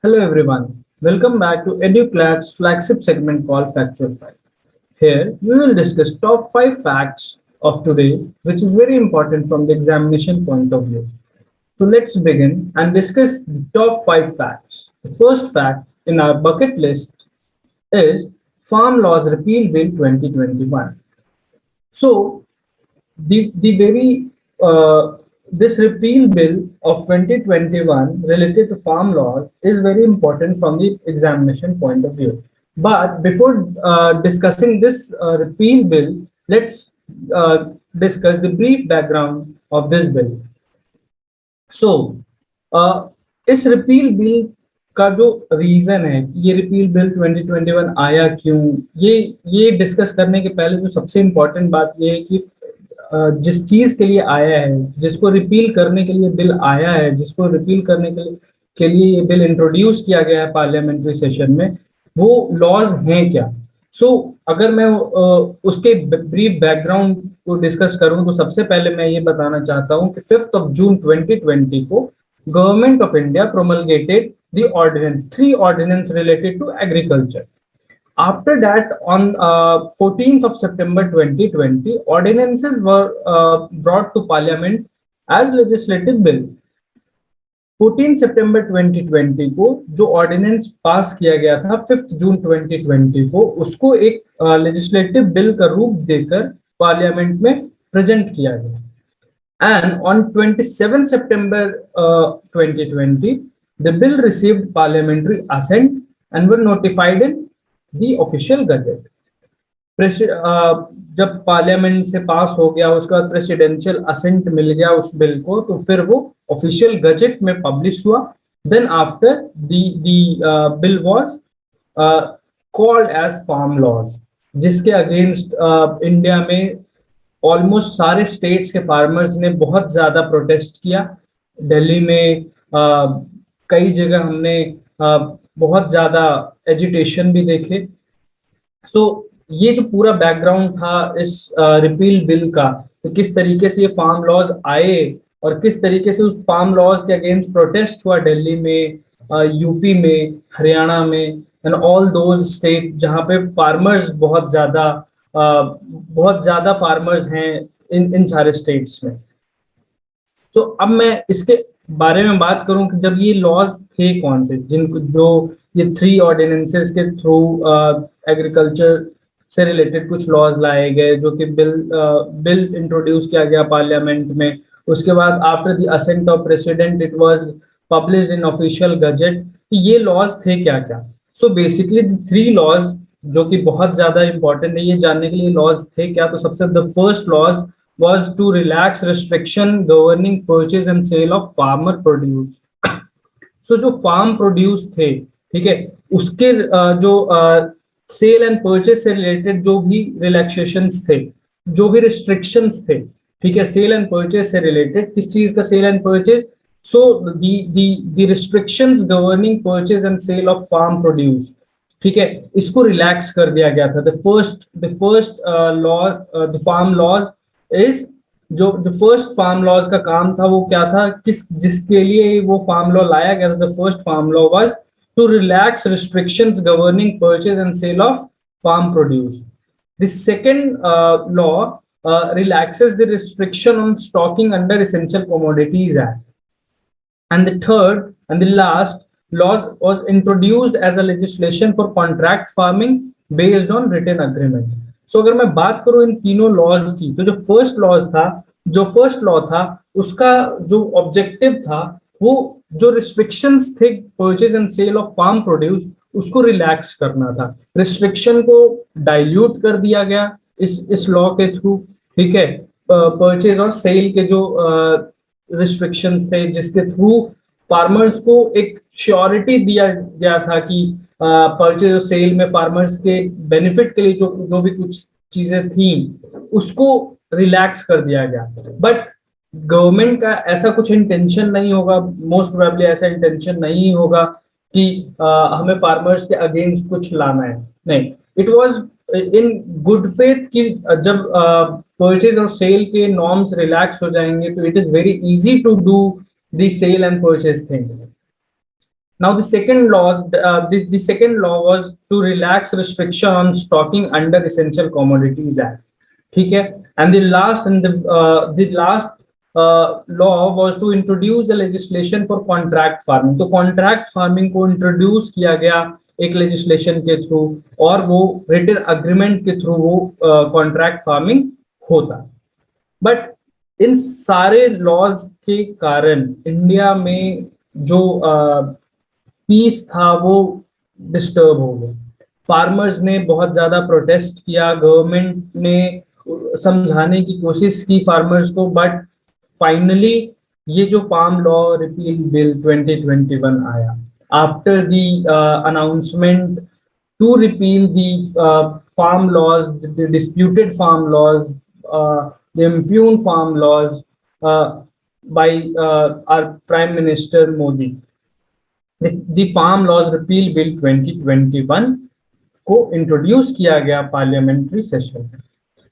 Hello everyone, welcome back to EduClat's flagship segment called Factual Fact. Here we will discuss top 5 facts of today, which is very important from the examination point of view. So let's begin and discuss the top 5 facts. The first fact in our bucket list is Farm Laws Repeal Bill 2021. So the very this repeal bill of 2021 related to farm laws is very important from the examination point of view. But before discussing this repeal bill, let's discuss the brief background of this bill. सो इस repeal bill का जो reason है कि ये repeal bill 2021 आया क्यों, ये discuss करने के पहले जो सबसे इम्पोर्टेंट बात ये है कि जिस चीज के लिए आया है, जिसको रिपील करने के लिए बिल आया है, जिसको रिपील करने के लिए ये बिल इंट्रोड्यूस किया गया है पार्लियामेंट्री सेशन में, वो लॉज हैं क्या। अगर मैं उसके ब्रीफ बैकग्राउंड को डिस्कस करूं तो सबसे पहले मैं ये बताना चाहता हूं कि 5 जून 2020 को government of India promulgated the ordinance, 3 ordinance related to agriculture. After that, on 14th of September 2020, ordinances were brought to Parliament as legislative bill. 14 सितंबर 2020 को जो ऑर्डिनेंस पास किया गया था 5 जून 2020 को, उसको एक लेजिस्लेटिव बिल का रूप देकर पार्लियामेंट में प्रेजेंट किया गया. एंड ऑन 27 सितंबर 2020 the bill received parliamentary assent and were notified in the official gazette. जब पार्लियामेंट से पास हो गया, उसके बाद प्रेसिडेंशियल असेंट मिल गया उस बिल को, तो फिर वो ऑफिशियल गजेट में पब्लिश हुआ. Then after the bill was called as farm laws, जिसके अगेंस्ट इंडिया में ऑलमोस्ट सारे स्टेट्स के फार्मर्स ने बहुत ज्यादा प्रोटेस्ट किया. दिल्ली में कई जगह हमने बहुत ज्यादा एजिटेशन भी देखे. ये जो पूरा बैकग्राउंड था इस रिपील बिल का, तो किस तरीके से ये फार्म लॉज आए और किस तरीके से उस फार्म लॉज के अगेंस्ट प्रोटेस्ट हुआ दिल्ली में, यूपी में, हरियाणा में एंड ऑल दोज स्टेट जहां पे फार्मर्स बहुत ज्यादा फार्मर्स हैं इन सारे स्टेट्स में. तो अब मैं इसके बारे में बात करूं कि जब ये लॉज थे कौन से, जिनको जो ये 3 ऑर्डिनेंसेस के थ्रू एग्रीकल्चर से रिलेटेड कुछ लॉज लाए गए, जो कि बिल इंट्रोड्यूस किया गया पार्लियामेंट में. उसके बाद after the assent of president it was published in official gazette. तो ये लॉज थे क्या क्या. बेसिकली 3 लॉज जो कि बहुत ज्यादा इंपॉर्टेंट है ये जानने के लिए लॉज थे क्या. तो सबसे the first laws was to relax restriction governing purchase and sale of farmer produce. जो फार्म प्रोड्यूस थे, ठीक है, उसके जो सेल एंड परचेज से रिलेटेड जो भी रिलैक्सेशंस थे, जो भी रिस्ट्रिक्शंस थे, ठीक है, सेल एंड परचेज से रिलेटेड, किस चीज का sale and purchase. The restrictions governing purchase and sale of farm produce, ठीक है, इसको रिलैक्स कर दिया गया था. The first law, the farm laws is जो फर्स्ट फार्म लॉज का काम था वो क्या था, जिसके लिए वो फार्म लॉ लाया गया था. The first farm law was to relax restrictions governing purchase and sale of farm produce. The second law relaxes the restriction on stocking under Essential Commodities Act. And the third and the last law was introduced as a legislation for contract farming based on written agreement. अगर मैं बात करूं इन तीनों laws की, तो जो first law था उसका जो ऑब्जेक्टिव था वो जो रिस्ट्रिक्शंस थे purchase and sale of farm produce, उसको रिलैक्स करना था. रिस्ट्रिक्शन को डाइल्यूट कर दिया गया इस लॉ के थ्रू, ठीक है. परचेज और सेल के जो रिस्ट्रिक्शंस थे जिसके थ्रू फार्मर्स को एक श्योरिटी दिया गया था कि परचेज और सेल में फार्मर्स के बेनिफिट के लिए जो भी कुछ चीजें थी उसको रिलैक्स कर दिया गया. बट गवर्नमेंट का ऐसा कुछ इंटेंशन नहीं होगा, मोस्ट प्रोबेबली ऐसा इंटेंशन नहीं होगा कि हमें फार्मर्स के अगेंस्ट कुछ लाना है. नहीं, it was in good faith कि जब परचेज और सेल के नॉर्म्स रिलैक्स हो जाएंगे तो it is very easy to do the sale and purchase thing. Now the second law was to relax restriction on stocking under Essential Commodities Act. ठीक है. And the last law was to introduce the legislation for contract farming. तो contract farming को introduce किया गया एक legislation के through, और वो written agreement के थ्रू वो contract farming होता. बट इन सारे लॉज के कारण इंडिया में जो पीस था वो डिस्टर्ब हो गया. फार्मर्स ने बहुत ज्यादा प्रोटेस्ट किया, गवर्नमेंट ने समझाने की कोशिश की फार्मर्स को, बट फाइनली ये जो फार्म लॉ रिपील बिल 2021 आया after the announcement to repeal the farm laws, the disputed farm laws, the impugned farm laws by our Prime Minister Modi. The Farm Laws Repeal Bill 2021 को introduce किया गया parliamentary session में.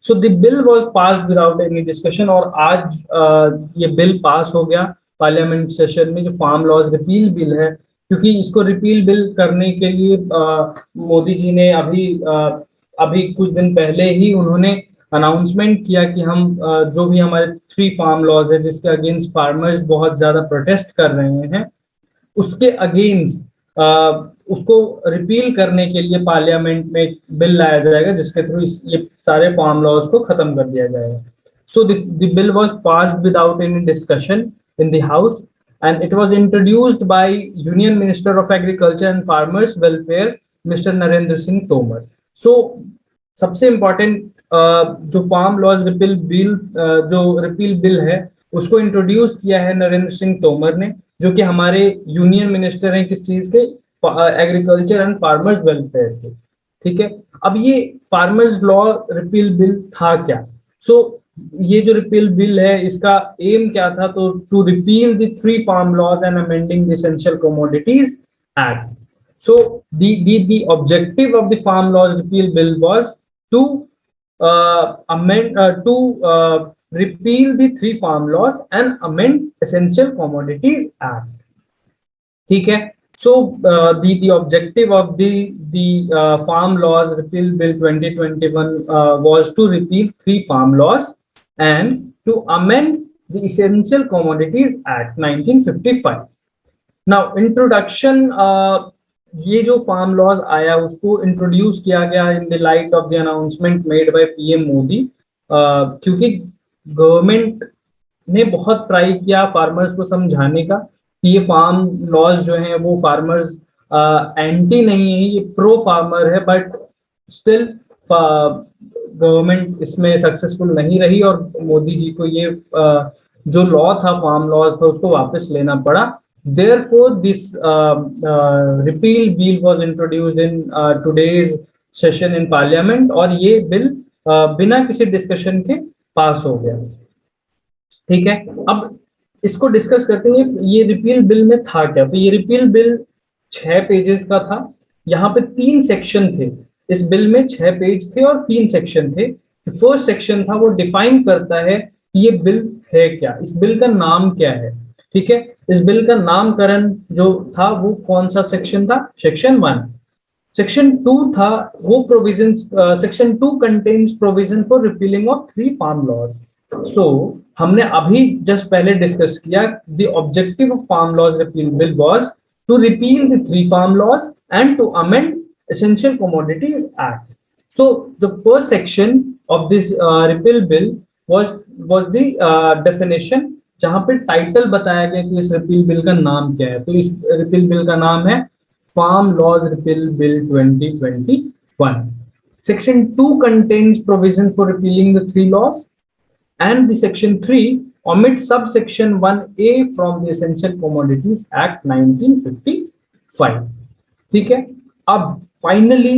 सो the bill was passed without any discussion, और आज ये bill pass हो गया parliament session में, जो फार्म लॉज रिपील बिल है. क्योंकि इसको रिपील बिल करने के लिए मोदी जी ने अभी कुछ दिन पहले ही उन्होंने अनाउंसमेंट किया कि हम जो भी हमारे 3 फार्म लॉज है जिसके अगेंस्ट फार्मर्स बहुत ज्यादा प्रोटेस्ट कर रहे हैं, उसके अगेंस्ट उसको रिपील करने के लिए पार्लियामेंट में बिल लाया जाएगा, जिसके थ्रू ये सारे फार्म लॉज को खत्म कर दिया जाएगा. So the bill was passed without any discussion in the house, and it was introduced by union minister of agriculture and farmers welfare mister Narendra Singh Tomar. So सबसे इम्पोर्टेंट जो फार्म लॉज रिपील बिल, जो repeal bill है, उसको introduce किया है नरेंद्र सिंह तोमर ने, जो कि हमारे यूनियन मिनिस्टर हैं किस चीज के, एग्रीकल्चर एंड फार्मर्स वेलफेयर के. ठीक है. अब ये फार्मर्स लॉ रिपील बिल था क्या? सो ये जो रिपील बिल है इसका एम क्या था? तो to repeal the 3 farm laws and amending the essential commodities act. So the objective of the farm laws repeal bill was to repeal the 3 farm laws and amend Essential Commodities Act. ठीक है. So the objective of the Farm Laws Repeal Bill 2021 was to repeal 3 farm laws and to amend the Essential Commodities Act 1955. Now introduction, ये जो farm laws आया उसको introduce किया गया in the light of the announcement made by PM Modi, क्योंकि government ने बहुत try किया फार्मर्स को समझाने का कि ये फार्म लॉज जो हैं वो फार्मर्स एंटी नहीं है, ये प्रो फार्मर है, बट स्टिल गवर्नमेंट इसमें सक्सेसफुल नहीं रही और मोदी जी को ये जो लॉ था, फार्म लॉज था, उसको वापस लेना पड़ा. Therefore, this repeal bill was introduced in today's session in Parliament, और ये बिल बिना किसी डिस्कशन के पास हो गया. ठीक है. अब इसको डिस्कस करते हैं, ये रिपील बिल में था क्या? तो ये रिपील बिल 6 पेजेस का था. यहाँ पे 3 सेक्शन थे. इस बिल में 6 पेज थे और 3 सेक्शन थे. फर्स्ट सेक्शन था, वो डिफाइन करता है कि ये बिल है क्या, इस बिल का नाम क्या है. ठीक है. इस बिल का नामकरण जो था वो कौन सा सेक्शन था? सेक्शन 1. सेक्शन 2 था, वो provisions, section 2 contains provision for repealing of 3 farm laws. So हमने अभी जस्ट पहले डिस्कस किया, the objective of farm laws repeal bill was to repeal the 3 farm laws and to amend essential commodities act. So the first section of this repeal bill was the definition, जहां पे title बताया गया कि इस repeal bill का नाम क्या है. तो इस रिपील बिल का नाम है farm laws repeal bill 2021. Section 2 contains provision for repealing the 3 laws, and the section 3 omits subsection 1A from the Essential Commodities Act 1955. ठीक है. अब फाइनली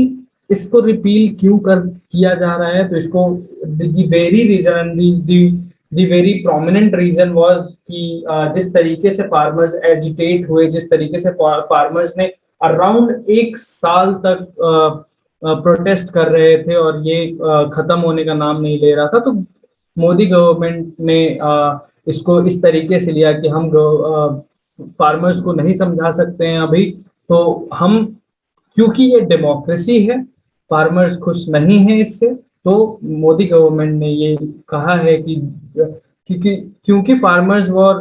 इसको रिपील क्यों किया जा रहा है? तो इसको the very reason, the very prominent reason was कि जिस तरीके से फार्मर्स एजिटेट हुए, जिस तरीके से फार्मर्स ने अराउंड 1 साल तक प्रोटेस्ट कर रहे थे और ये खत्म होने का नाम नहीं ले रहा था, तो मोदी गवर्नमेंट ने इसको इस तरीके से लिया कि हम फार्मर्स को नहीं समझा सकते हैं अभी, तो हम, क्योंकि ये डेमोक्रेसी है, फार्मर्स खुश नहीं है इससे, तो मोदी गवर्नमेंट ने ये कहा है कि क्योंकि क्योंकि farmers were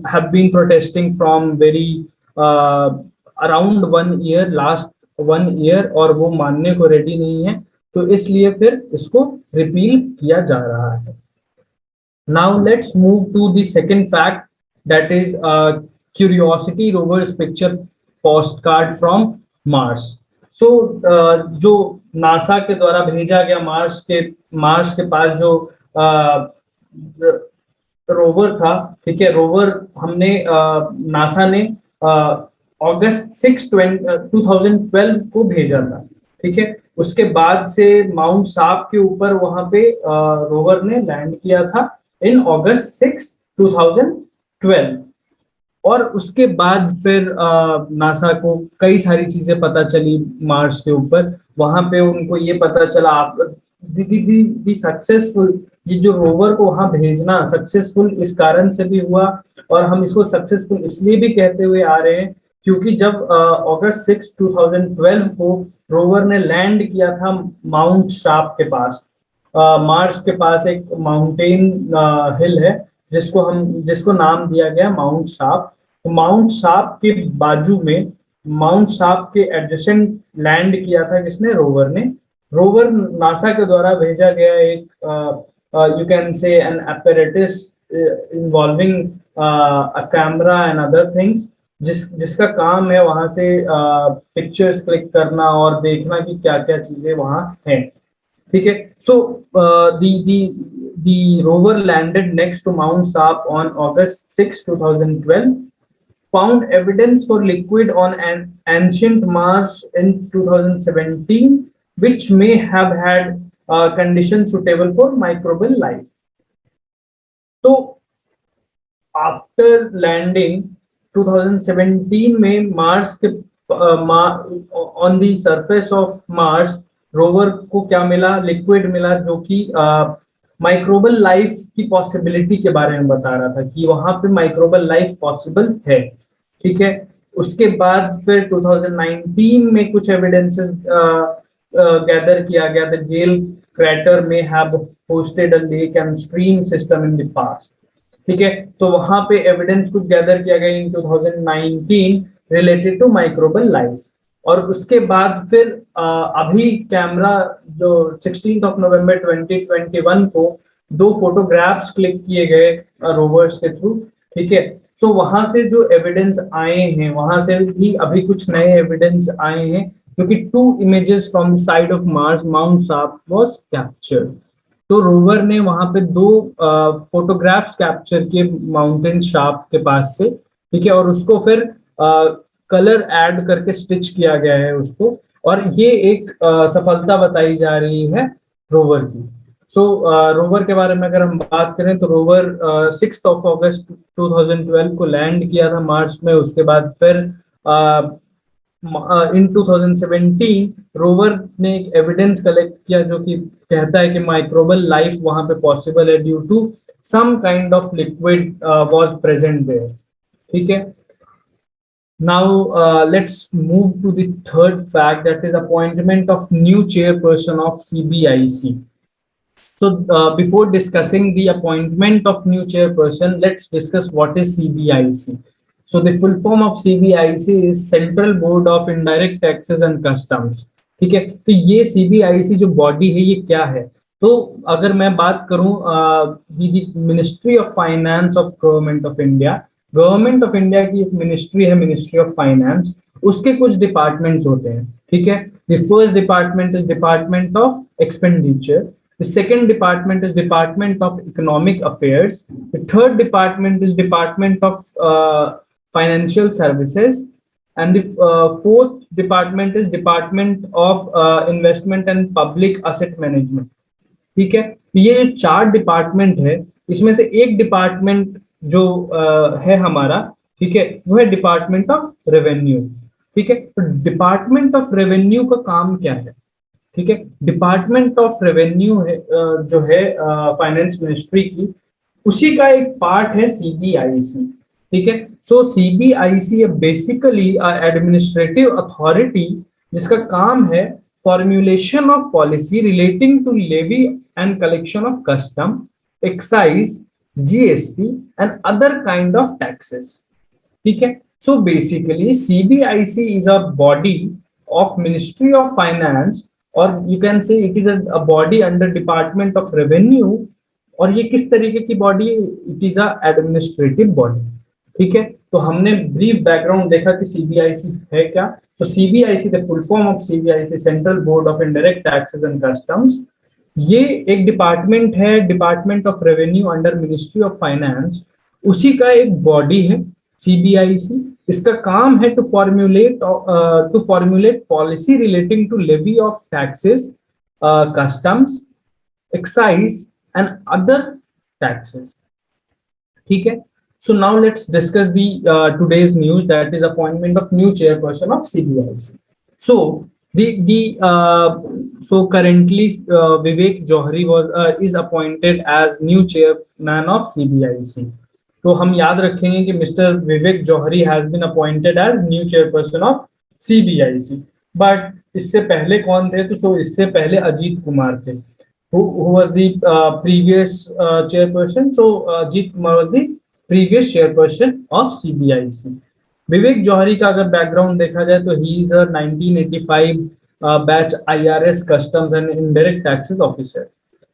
have been protesting from very around 1 year, last 1 year, और वो मानने को रेडी नहीं है, तो इसलिए फिर इसको रिपील किया जा रहा है। Now let's move to the second fact, that is Curiosity rover's picture postcard from Mars. So जो नासा के द्वारा भेजा गया मार्स के पास जो रोवर था, ठीक है, रोवर हमने नासा ने अगस्त 6 2012 को भेजा था, ठीक है। उसके बाद से माउंट साप के ऊपर वहां पे रोवर ने लैंड किया था इन अगस्त 6 2012, और उसके बाद फिर नासा को कई सारी चीजें पता चली मार्स के ऊपर। वहां पे उनको ये पता चला दी सक्सेसफुल, ये जो रोवर को वहां भेजना सक्सेसफुल इस कारण से भी हुआ, और हम इसको सक्सेसफुल इसलिए भी कहते हुए आ रहे हैं क्योंकि जब अगस्त 6 2012 को रोवर ने लैंड किया था माउंट शार्प के पास, मार्स के पास एक माउंटेन हिल है जिसको नाम दिया गया माउंट शार्प। तो माउंट शार्प के बाजू में, माउंट शार्प के एडजेसेंट लैंड किया था जिसने रोवर नासा के द्वारा भेजा गया एक you can say an apparatus involving a camera and other things, जिसका काम है वहां से पिक्चर्स क्लिक करना और देखना कि क्या क्या चीजें वहां हैं, ठीक है। सो the rover landed next to Mount Saab on August 6 2012, found evidence for liquid on an ancient Mars in 2017, which may have had conditions suitable for microbial life. So after landing 2017 में मार्स के on the surface of Mars rover को क्या मिला, liquid मिला, जो कि microbial life की possibility के बारे में बता रहा था कि वहां पे माइक्रोबल लाइफ पॉसिबल है, ठीक है। उसके बाद फिर 2019 में कुछ एविडेंसेस गैदर किया गया था। गेल crater may have hosted a lake and stream system in the past, ठीक है। तो वहां पे एविडेंस कुछ गैदर किया गया इन 2019 रिलेटेड टू माइक्रोबल लाइफ, और उसके बाद फिर अभी कैमरा जो 16 नवंबर 2021 को 2 फोटोग्राफ्स क्लिक किए गए रोवर्स के थ्रू, ठीक है। तो वहां से जो एविडेंस आए हैं, वहां से भी अभी कुछ नए एविडेंस आए हैं, क्योंकि 2 images from the side of Mars, Mount Saab was captured। तो रोवर ने वहां पे 2 फोटोग्राफ्स कैप्चर किए माउंटेन शार्प के पास से, ठीक है, और उसको फिर कलर ऐड करके स्टिच किया गया है उसको, और ये एक सफलता बताई जा रही है रोवर की। सो रोवर के बारे में अगर हम बात करें तो रोवर 6 अगस्त 2012 को लैंड किया था मार्स में। उसके बाद फिर इन 2017 रोवर ने एक एविडेंस कलेक्ट किया जो कि कहता है कि माइक्रोबल लाइफ वहां पे पॉसिबल है due to some kind of liquid was present there, ठीक है। Now let's move to the third fact, that is appointment of new chairperson of CBIC. So before discussing the appointment of new chairperson, let's discuss what is CBIC. So the full form of CBIC is Central Board of Indirect Taxes and Customs, ठीक है। तो ये CBIC जो body है ये क्या है, तो अगर मैं बात करूं ministry of finance of government of India, government of India की एक मिनिस्ट्री है, मिनिस्ट्री ऑफ फाइनेंस, उसके कुछ डिपार्टमेंट्स होते हैं, ठीक है। The first department is department of expenditure, the second department is Department of Economic Affairs, the third department is Department of Financial Services, and the fourth department is Department of Investment and Public Asset Management, ठीक है। ये 4 department है, इसमें से एक department जो है हमारा, ठीक है, वो है डिपार्टमेंट ऑफ रेवेन्यू, ठीक है। तो डिपार्टमेंट ऑफ रेवेन्यू का काम क्या है, ठीक है। डिपार्टमेंट ऑफ रेवेन्यू है जो है फाइनेंस मिनिस्ट्री की, उसी का एक पार्ट है CBIC। ठीक है। So CBIC basically administrative authority जिसका काम है formulation of policy relating to levy and collection of custom, excise, GST and other kind of taxes. ठीक है। So basically CBIC is a body of ministry of finance, और you can say it is a body under department of revenue. और ये किस तरीके की body है? It is a administrative body. ठीक है। तो हमने ब्रीफ बैकग्राउंड देखा कि सीबीआईसी है क्या। तो CBIC the full form of CBIC central board of indirect taxes and customs. ये एक डिपार्टमेंट है, department of revenue under ministry of finance, उसी का एक बॉडी है सीबीआईसी। इसका काम है to formulate policy relating to levy of taxes, customs, excise and other taxes. ठीक है। So now let's discuss the today's news, that is appointment of new chairperson of CBIC. So so currently Vivek Johri is appointed as new chairman of CBIC. तो हम याद रखेंगे कि mister Vivek Johri has been appointed as new chairperson of CBIC. But इससे पहले कौन थे? तो सो इससे पहले अजीत कुमार थे, who was the previous chairperson. So Ajit Kumar was the previous chairperson of CBIC. विवेक जौहरी का अगर बैकग्राउंड देखा जाए तो he is a 1985 batch IRS customs and indirect taxes officer.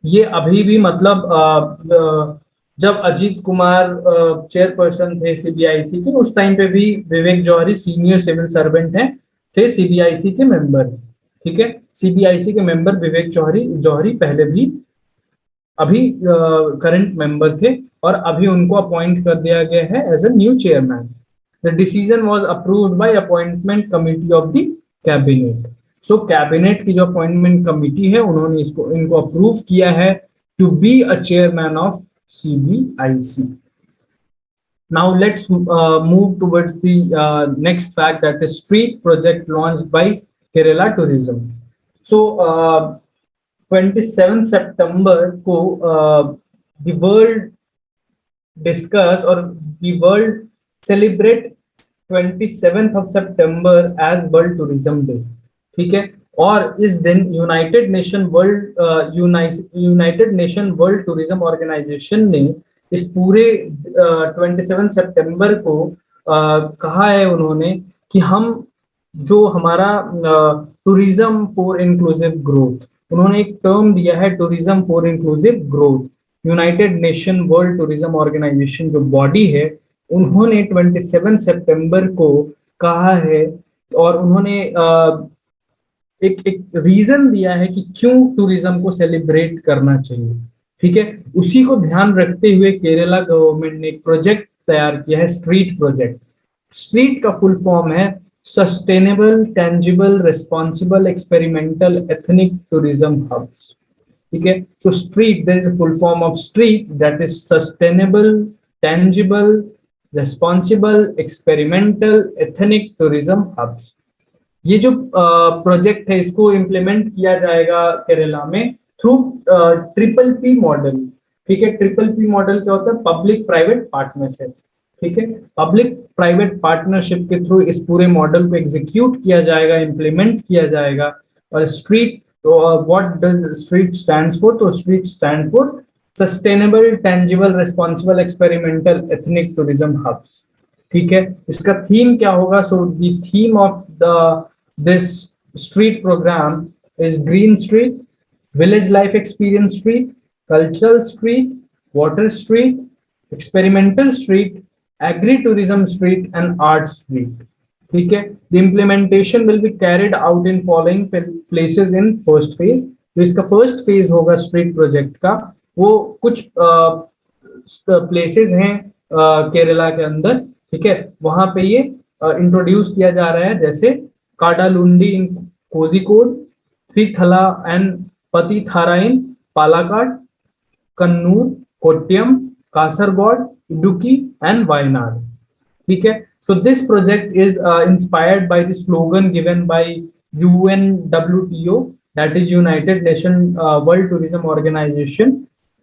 ये अभी भी मतलब जब अजीत कुमार चेयरपर्सन थे सीबीआईसी के, उस टाइम पे भी विवेक जौहरी सीनियर सिविल सर्वेंट हैं, थे सीबीआईसी के मेंबर। ठीक है। सीबीआईसी के मेंबर विवेक जौहरी पहले भी अभी करंट मेंबर थे, और अभी उनको अपॉइंट कर दिया गया है as a new chairman. The decision was approved by appointment committee of the cabinet. So cabinet की जो अपॉइंटमेंट कमिटी है उन्होंने इनको अप्रूव किया है to be a chairman of CBIC. Now let's move towards the next fact, that is street project launched by Kerala Tourism. So 27 सितंबर को the world discuss or the world celebrate 27th of September as World Tourism Day. ठीक है। और इस दिन United Nation World Tourism Organization ने इस पूरे 27 सितंबर को कहा है उन्होंने कि हम जो हमारा टूरिज्म फॉर इंक्लूसिव ग्रोथ, उन्होंने एक टर्म दिया है tourism for inclusive growth. United Nation World Tourism Organization जो बॉडी है, उन्होंने 27 सितंबर को कहा है, और उन्होंने एक रीजन दिया है कि क्यों टूरिज्म को सेलिब्रेट करना चाहिए। ठीक है। उसी को ध्यान रखते हुए केरला गवर्नमेंट ने एक प्रोजेक्ट तैयार किया है, स्ट्रीट प्रोजेक्ट। स्ट्रीट का फुल फॉर्म है sustainable, tangible, responsible, experimental, ethnic tourism hubs. ठीक है। So street, there is a full form of street, that is sustainable, tangible, responsible, experimental, ethnic tourism hubs. ये जो project है इसको implement किया जाएगा केरला में थ्रू ट्रिपल-P मॉडल। ठीक है। ट्रिपल-P मॉडल क्या होता है? Public private partnership. ठीक है। पब्लिक प्राइवेट पार्टनरशिप के थ्रू इस पूरे मॉडल को एग्जीक्यूट किया जाएगा, इम्प्लीमेंट किया जाएगा। और street, what does street stands for? तो street stand for sustainable, tangible, responsible, experimental, ethnic tourism hubs. ठीक है। इसका थीम क्या होगा? So the theme of this street program is green street, village life experience street, cultural street, water street, experimental street, agri tourism street and art street. ठीक है। The implementation will be carried out in following places in first phase. तो इसका first phase होगा street project का, वो कुछ places हैं केरला के अंदर। ठीक है। वहां पे ये इंट्रोड्यूस किया जा रहा है, जैसे Kadalundi in Kozhikode, Thrithala and Pattithara in Palakkad, Kannur, Kottayam, Kasaragod, Idukki and Wayanad. ठीक है। So this project is inspired by the slogan given by UNWTO, that is United Nation World Tourism Organization.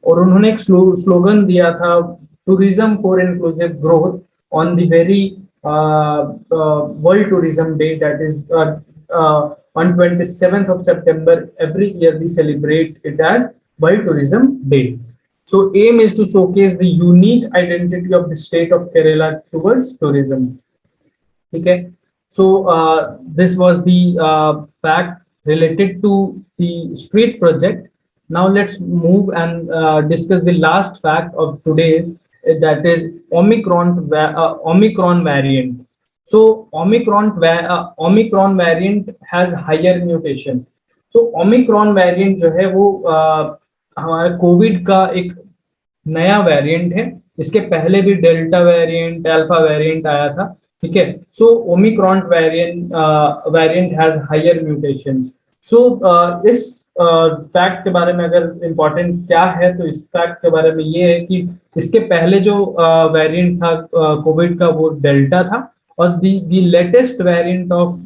और उन्होंने एक स्लोगन दिया था, tourism for inclusive growth, on the very World Tourism Day, that is on 27th of September. Every year we celebrate it as World Tourism Day. So aim is to showcase the unique identity of the state of Kerala towards tourism. Okay. So this was the fact related to the street project. Now let's move and discuss the last fact of today, that is Omicron variant. So Omicron variant has higher mutation. So Omicron variant जो है वो हमारा Covid का एक नया variant है. इसके पहले भी डेल्टा वेरिएंट, अल्फा वेरिएंट आया था. ठीक है. So Omicron variant has higher mutation. So इस फैक्ट के बारे में अगर इम्पोर्टेंट क्या है, तो इस फैक्ट के बारे में ये है कि इसके पहले जो वेरिएंट था कोविड का, वो डेल्टा था, और the latest variant of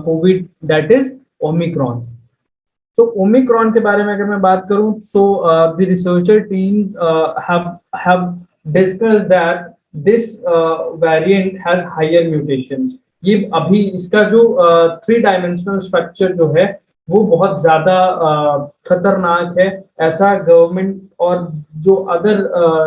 Covid that is Omicron. तो ओमिक्रॉन के बारे में अगर मैं बात करूं, so the researcher team have discussed that this variant has higher mutations. ये अभी इसका जो 3 डायमेंशनल स्ट्रक्चर जो है वो बहुत ज्यादा खतरनाक है. ऐसा गवर्नमेंट और जो अदर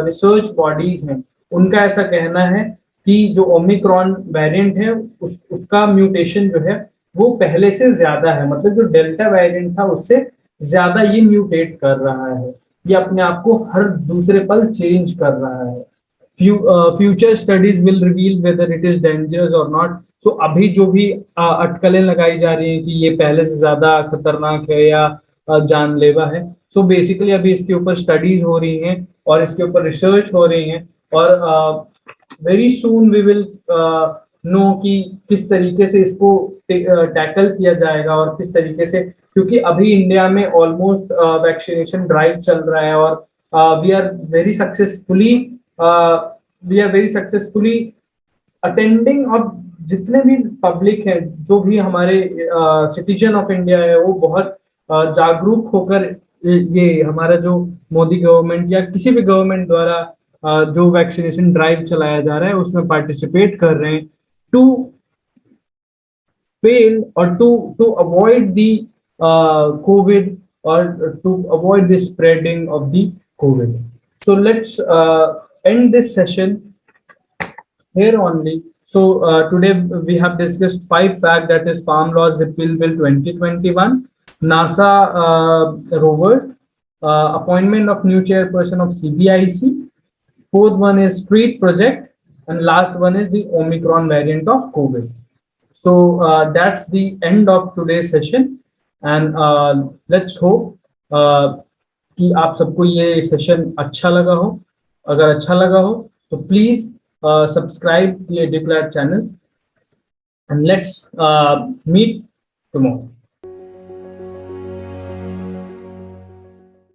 रिसर्च बॉडीज हैं उनका ऐसा कहना है कि जो ओमिक्रॉन वेरिएंट है उसका म्यूटेशन जो है वो पहले से ज्यादा है. मतलब जो डेल्टा वेरिएंट था उससे ज्यादा ये म्यूटेट कर रहा है. ये अपने आप को हर दूसरे पल चेंज कर रहा है. Future studies will reveal whether it is dangerous और नॉट. सो अभी जो भी अटकलें लगाई जा रही हैं कि ये पहले से ज्यादा खतरनाक है या जानलेवा है, सो बेसिकली अभी इसके ऊपर स्टडीज हो रही हैं और इसके ऊपर रिसर्च हो रही हैं, और very soon we will know कि किस तरीके से इसको टैकल किया जाएगा और किस तरीके से, क्योंकि अभी इंडिया में ऑलमोस्ट वैक्सीनेशन ड्राइव चल रहा है और we are very successfully attending. और जितने भी पब्लिक है, जो भी हमारे सिटीजन ऑफ इंडिया है, वो बहुत जागरूक होकर ये हमारा जो मोदी गवर्नमेंट या किसी भी गवर्नमेंट द्वारा जो वैक्सीनेशन ड्राइव चलाया जा रहा है उसमें पार्टिसिपेट कर रहे हैं to fail or to avoid the COVID or to avoid the spreading of the COVID. So let's end this session here only. So today we have discussed 5 facts, that is Farm Laws Repeal Bill 2021, NASA rover, appointment of new chairperson of CBIC, 4th one is street project, and last one is the Omicron variant of COVID. So that's the end of today's session, and let's hope कि आप सबको ये session अच्छा लगा हो. अगर अच्छा लगा हो तो please subscribe the EduClad channel, and let's meet tomorrow.